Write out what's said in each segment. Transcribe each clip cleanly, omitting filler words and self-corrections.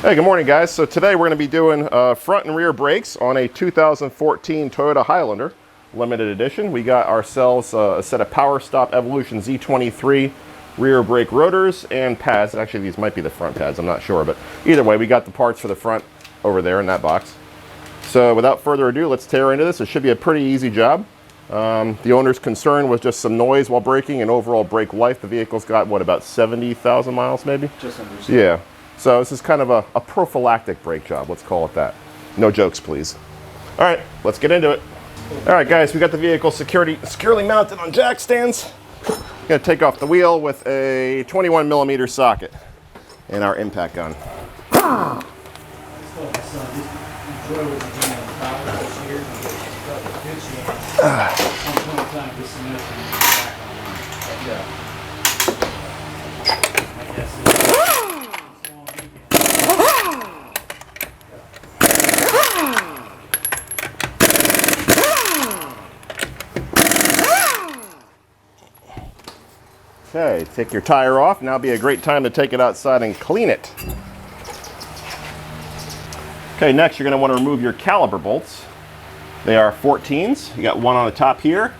Hey, good morning guys. So today we're going to be doing front and rear brakes on a 2014 Toyota Highlander limited edition. We got ourselves a set of Power Stop Evolution Z23 rear brake rotors and pads. Actually, these might be the front pads, I'm not sure, but either way, we got the parts for the front over there in that box. So without further ado, let's tear into this. It should be a pretty easy job. The owner's concern was just some noise while braking and overall brake life. The vehicle's got, what, about 70,000 miles maybe? Just under. Yeah. So this is kind of a prophylactic brake job, let's call it that. No jokes, please. All right, let's get into it. All right, guys, we got the vehicle securely mounted on jack stands. Gonna take off the wheel with a 21mm socket and our impact gun. Okay, take your tire off. Now would be a great time to take it outside and clean it. Okay, next you're going to want to remove your caliper bolts. They are 14s. You got one on the top here,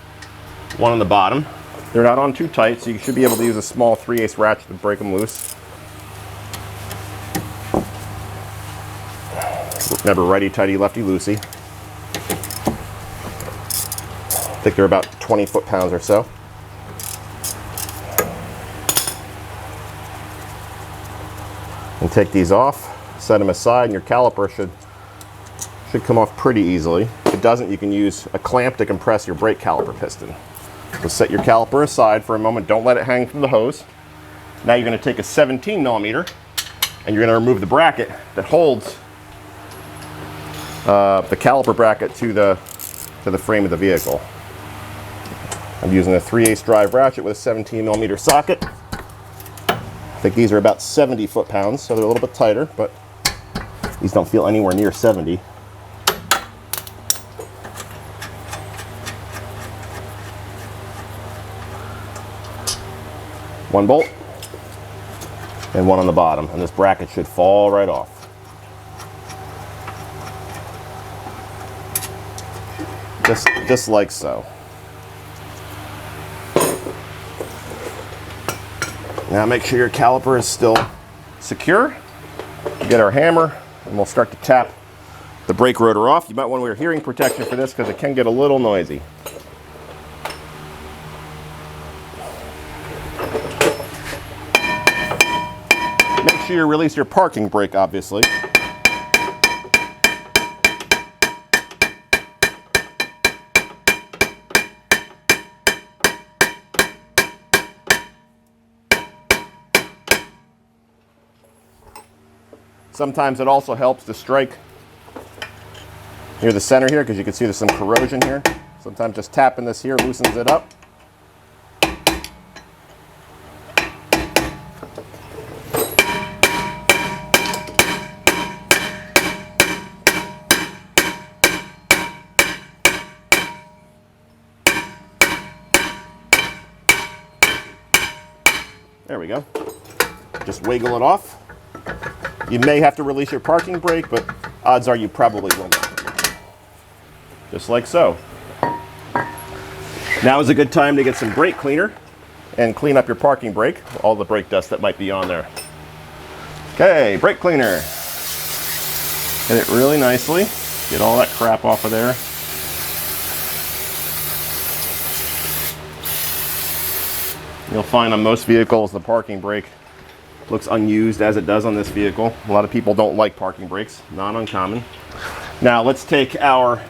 one on the bottom. They're not on too tight, so you should be able to use a small 3/8 ratchet to break them loose. Remember, righty tighty, lefty loosey. I think they're about 20 foot-pounds or so. And take these off, set them aside, and your caliper should come off pretty easily. If it doesn't, you can use a clamp to compress your brake caliper piston. So set your caliper aside for a moment. Don't let it hang from the hose. Now you're going to take a 17mm and you're going to remove the bracket that holds the caliper bracket to the frame of the vehicle. I'm using a 3/8 drive ratchet with a 17mm socket. I think these are about 70 foot-pounds, so they're a little bit tighter, but these don't feel anywhere near 70. One bolt and one on the bottom, and this bracket should fall right off. Just like so. Now make sure your caliper is still secure. We'll get our hammer and we'll start to tap the brake rotor off. You might want to wear hearing protection for this because it can get a little noisy. Make sure you release your parking brake, obviously. Sometimes it also helps to strike near the center here because you can see there's some corrosion here. Sometimes just tapping this here loosens it up. There we go. Just wiggle it off. You may have to release your parking brake, but odds are you probably will not. Just like so. Now is a good time to get some brake cleaner and clean up your parking brake, all the brake dust that might be on there. Okay, brake cleaner. Hit it really nicely. Get all that crap off of there. You'll find on most vehicles the parking brake looks unused, as it does on this vehicle. A lot of people don't like parking brakes, not uncommon. Now let's take our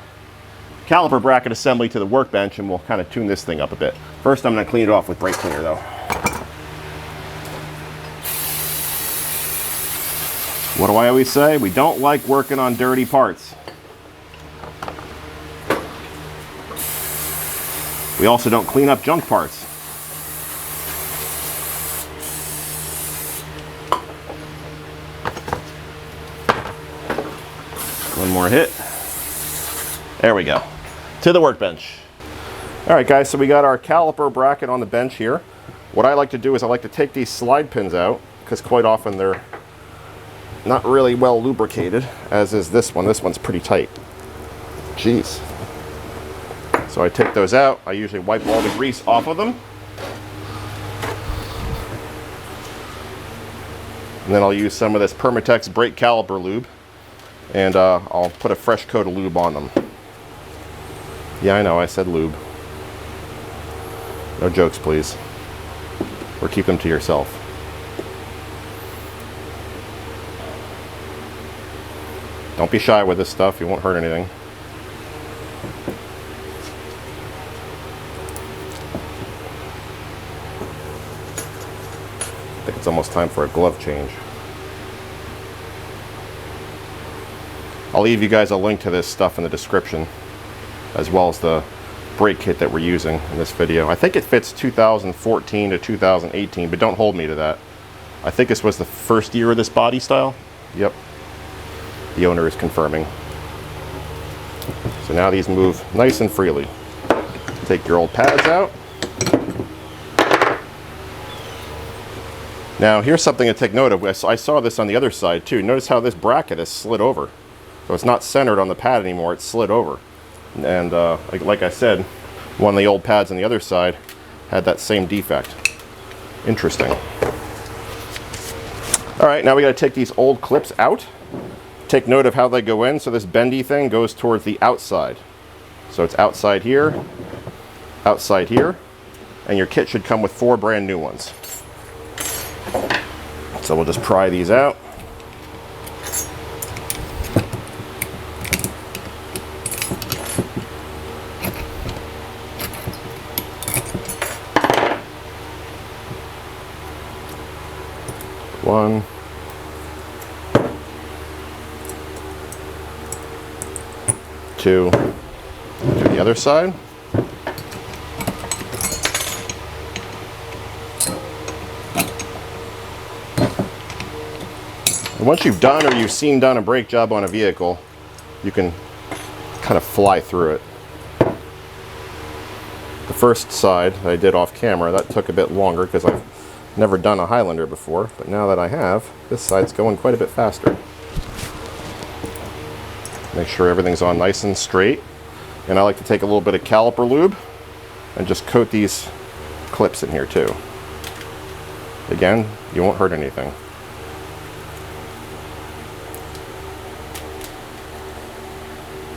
caliper bracket assembly to the workbench and we'll kind of tune this thing up a bit. First I'm going to clean it off with brake cleaner though. What do I always say? We don't like working on dirty parts. We also don't clean up junk parts. One more hit. There we go. To the workbench. All right, guys, so we got our caliper bracket on the bench here. What I like to do is I like to take these slide pins out, because quite often they're not really well lubricated, as is this one. This one's pretty tight. Jeez. So I take those out. I usually wipe all the grease off of them. And then I'll use some of this Permatex brake caliper lube, and I'll put a fresh coat of lube on them. Yeah, I know, I said lube. No jokes, please. Or keep them to yourself. Don't be shy with this stuff, you won't hurt anything. I think it's almost time for a glove change. I'll leave you guys a link to this stuff in the description, as well as the brake kit that we're using in this video. I think it fits 2014 to 2018, but don't hold me to that. I think this was the first year of this body style. Yep. The owner is confirming. So now these move nice and freely. Take your old pads out. Now here's something to take note of. I saw this on the other side too. Notice how this bracket is slid over. So it's not centered on the pad anymore, it's slid over. And like I said, one of the old pads on the other side had that same defect. Interesting. All right, now we gotta take these old clips out. Take note of how they go in. So this bendy thing goes towards the outside. So it's outside here, and your kit should come with 4 brand new ones. So we'll just pry these out. One. Two. Do the other side. And once you've done or you've seen done a brake job on a vehicle, you can kind of fly through it. The first side that I did off camera, that took a bit longer because I've never done a Highlander before, but now that I have, this side's going quite a bit faster. Make sure everything's on nice and straight. And I like to take a little bit of caliper lube and just coat these clips in here too. Again, you won't hurt anything.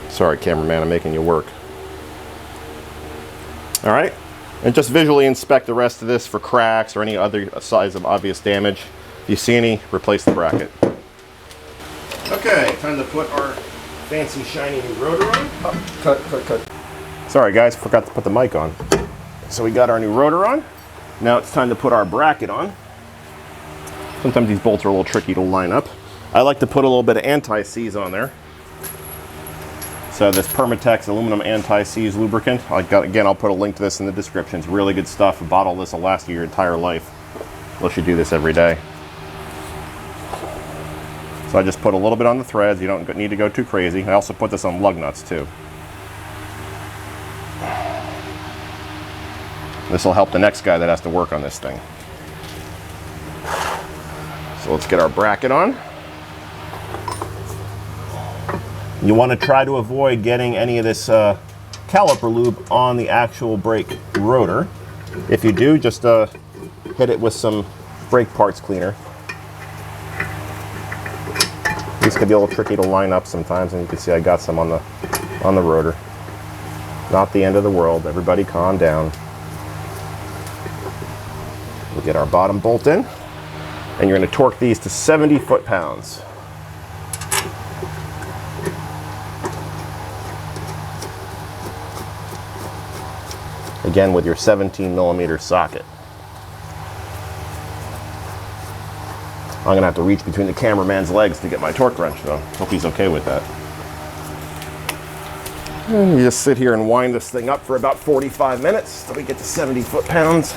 Sorry, cameraman, I'm making you work. All right, and just visually inspect the rest of this for cracks or any other signs of obvious damage. If you see any, replace the bracket. Okay, time to put our fancy shiny new rotor on. Oh, cut. Sorry guys, forgot to put the mic on. So we got our new rotor on. Now it's time to put our bracket on. Sometimes these bolts are a little tricky to line up. I like to put a little bit of anti-seize on there. So this Permatex aluminum anti-seize lubricant. Again, I'll put a link to this in the description. It's really good stuff. A bottle of this will last you your entire life, unless you do this every day. So I just put a little bit on the threads. You don't need to go too crazy. I also put this on lug nuts too. This will help the next guy that has to work on this thing. So let's get our bracket on. You want to try to avoid getting any of this caliper lube on the actual brake rotor. If you do, just hit it with some brake parts cleaner. These can be a little tricky to line up sometimes, and you can see I got some on the rotor. Not the end of the world. Everybody calm down. We'll get our bottom bolt in, and you're going to torque these to 70 foot-pounds. Again, with your 17mm socket. I'm gonna have to reach between the cameraman's legs to get my torque wrench though. Hope he's okay with that. And you just sit here and wind this thing up for about 45 minutes till we get to 70 foot-pounds.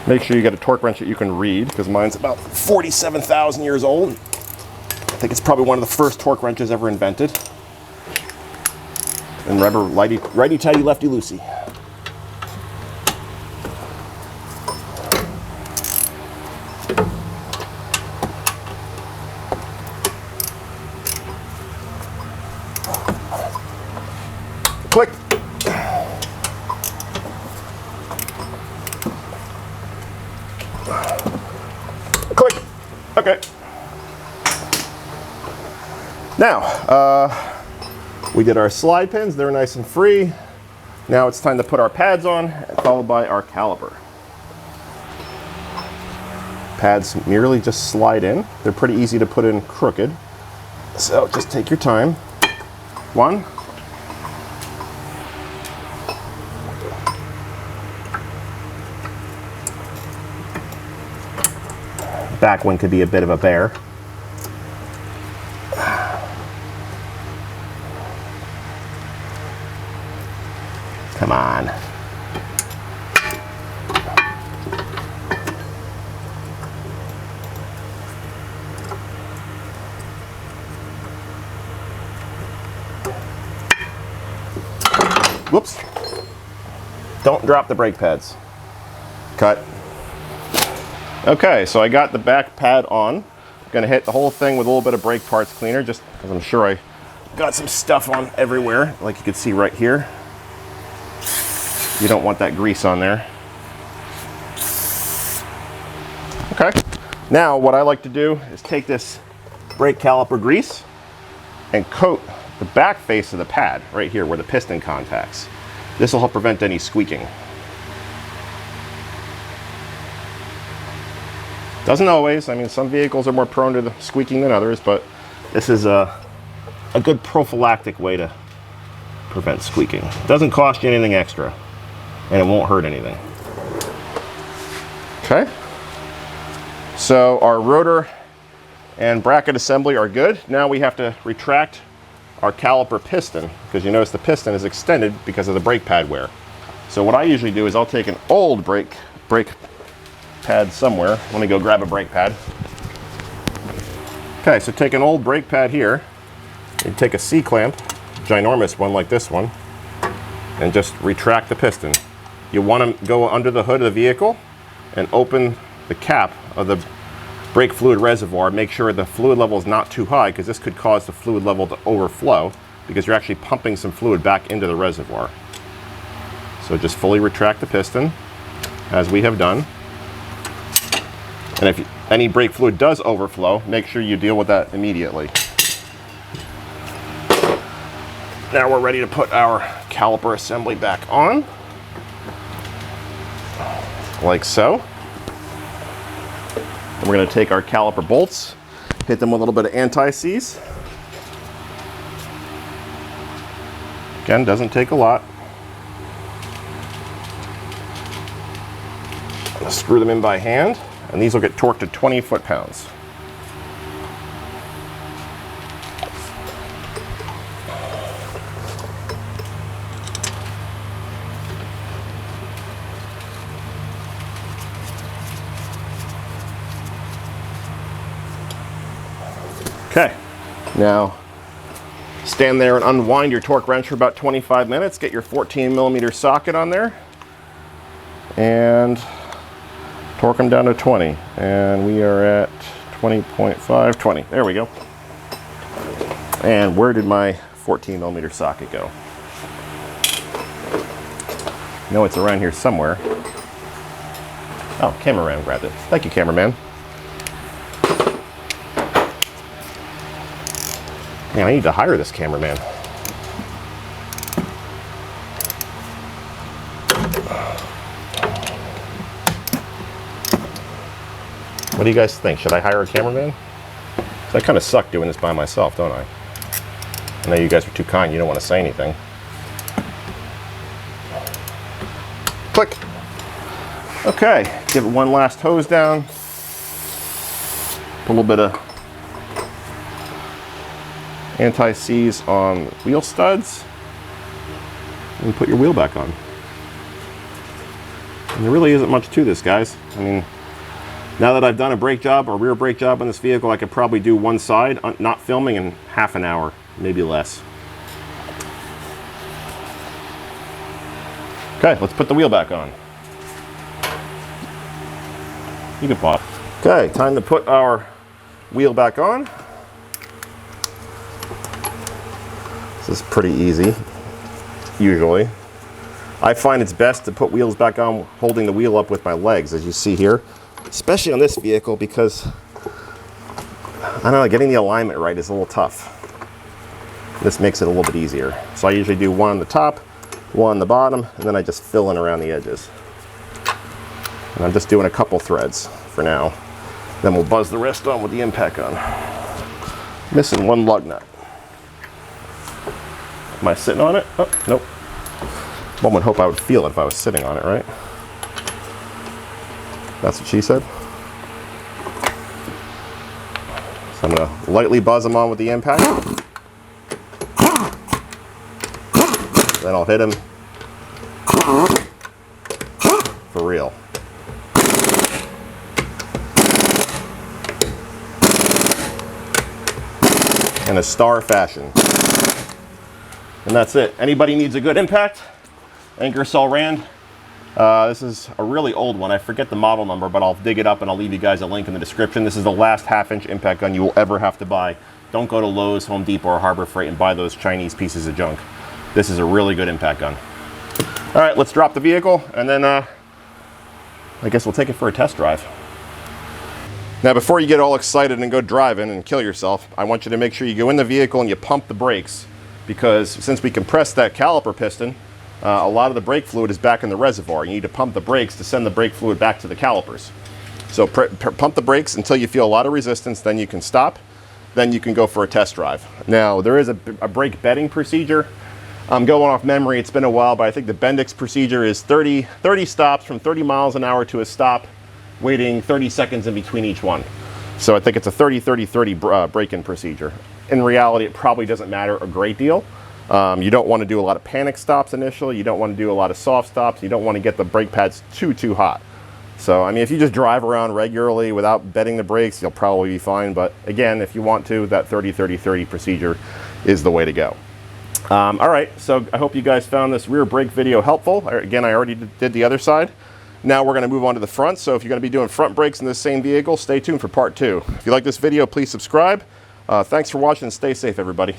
Make sure you get a torque wrench that you can read, because mine's about 47,000 years old. I think it's probably one of the first torque wrenches ever invented. And remember, righty-tighty, lefty-loosey. Click. Okay. Now, we did our slide pins. They're nice and free. Now it's time to put our pads on, followed by our caliper. Pads merely just slide in. They're pretty easy to put in crooked. So just take your time. 1. Back one could be a bit of a bear. Come on. Whoops. Don't drop the brake pads. Cut. Okay, so I got the back pad on. I'm gonna hit the whole thing with a little bit of brake parts cleaner, just because I'm sure I got some stuff on everywhere, like you can see right here. You don't want that grease on there. Okay, now what I like to do is take this brake caliper grease and coat the back face of the pad right here where the piston contacts. This will help prevent any squeaking. Doesn't always. I mean, some vehicles are more prone to the squeaking than others, but this is a good prophylactic way to prevent squeaking. It doesn't cost you anything extra, and it won't hurt anything. Okay. So our rotor and bracket assembly are good. Now we have to retract our caliper piston, because you notice the piston is extended because of the brake pad wear. So what I usually do is I'll take an old brake pad somewhere. Let me go grab a brake pad. Okay, so take an old brake pad here, and take a C-clamp, ginormous one like this one, and just retract the piston. You want to go under the hood of the vehicle and open the cap of the brake fluid reservoir. Make sure the fluid level is not too high, because this could cause the fluid level to overflow, because you're actually pumping some fluid back into the reservoir. So just fully retract the piston, as we have done. And if any brake fluid does overflow, make sure you deal with that immediately. Now we're ready to put our caliper assembly back on, like so. And we're going to take our caliper bolts, hit them with a little bit of anti-seize. Again, doesn't take a lot. Screw them in by hand, and these will get torqued to 20 foot-pounds. Okay, now stand there and unwind your torque wrench for about 25 minutes. Get your 14mm socket on there and torque them down to 20. And we are at 20.5, 20. There we go. And where did my 14mm socket go? I know it's around here somewhere. Oh, cameraman grabbed it. Thank you, cameraman. Man, I need to hire this cameraman. What do you guys think? Should I hire a cameraman? I kind of suck doing this by myself, don't I? I know you guys are too kind. You don't want to say anything. Click. Okay, give it one last hose down. Put a little bit of anti-seize on wheel studs, and put your wheel back on. And there really isn't much to this, guys. I mean, now that I've done a brake job or rear brake job on this vehicle, I could probably do one side, not filming, in half an hour, maybe less. Okay, let's put the wheel back on. You can pause. Okay, time to put our wheel back on. This is pretty easy, usually. I find it's best to put wheels back on holding the wheel up with my legs, as you see here. especially on this vehicle, because I don't know, getting the alignment right is a little tough. This makes it a little bit easier. So I usually do one on the top, one on the bottom, and then I just fill in around the edges. And I'm just doing a couple threads for now. Then we'll buzz the rest on with the impact gun. Missing one lug nut. Am I sitting on it? Oh, nope. One would hope I would feel it if I was sitting on it, right? That's what she said. So I'm gonna lightly buzz them on with the impact. Then I'll hit him for real. In a star fashion. And that's it. Anybody needs a good impact, Ingersoll Rand. This is a really old one. I forget the model number, but I'll dig it up and I'll leave you guys a link in the description. This is the last 1/2-inch impact gun you will ever have to buy. Don't go to Lowe's, Home Depot, or Harbor Freight and buy those Chinese pieces of junk. This is a really good impact gun. All right, let's drop the vehicle, and then I guess we'll take it for a test drive. Now, before you get all excited and go driving and kill yourself, I want you to make sure you go in the vehicle and you pump the brakes, because since we compressed that caliper piston, a lot of the brake fluid is back in the reservoir. You need to pump the brakes to send the brake fluid back to the calipers. So pump the brakes until you feel a lot of resistance, then you can stop, then you can go for a test drive. Now, there is a brake bedding procedure. I'm going off memory, it's been a while, but I think the Bendix procedure is 30 stops from 30 miles an hour to a stop, waiting 30 seconds in between each one. So I think it's a 30-30-30 break-in procedure. In reality, it probably doesn't matter a great deal. You don't want to do a lot of panic stops initially. You don't want to do a lot of soft stops. You don't want to get the brake pads too hot. So, I mean, if you just drive around regularly without bedding the brakes, you'll probably be fine. But again, if you want to, that 30-30-30 procedure is the way to go. All right, so I hope you guys found this rear brake video helpful. Again, I already did the other side. Now we're going to move on to the front. So if you're going to be doing front brakes in this same vehicle, stay tuned for part 2. If you like this video, please subscribe. Thanks for watching and stay safe, everybody.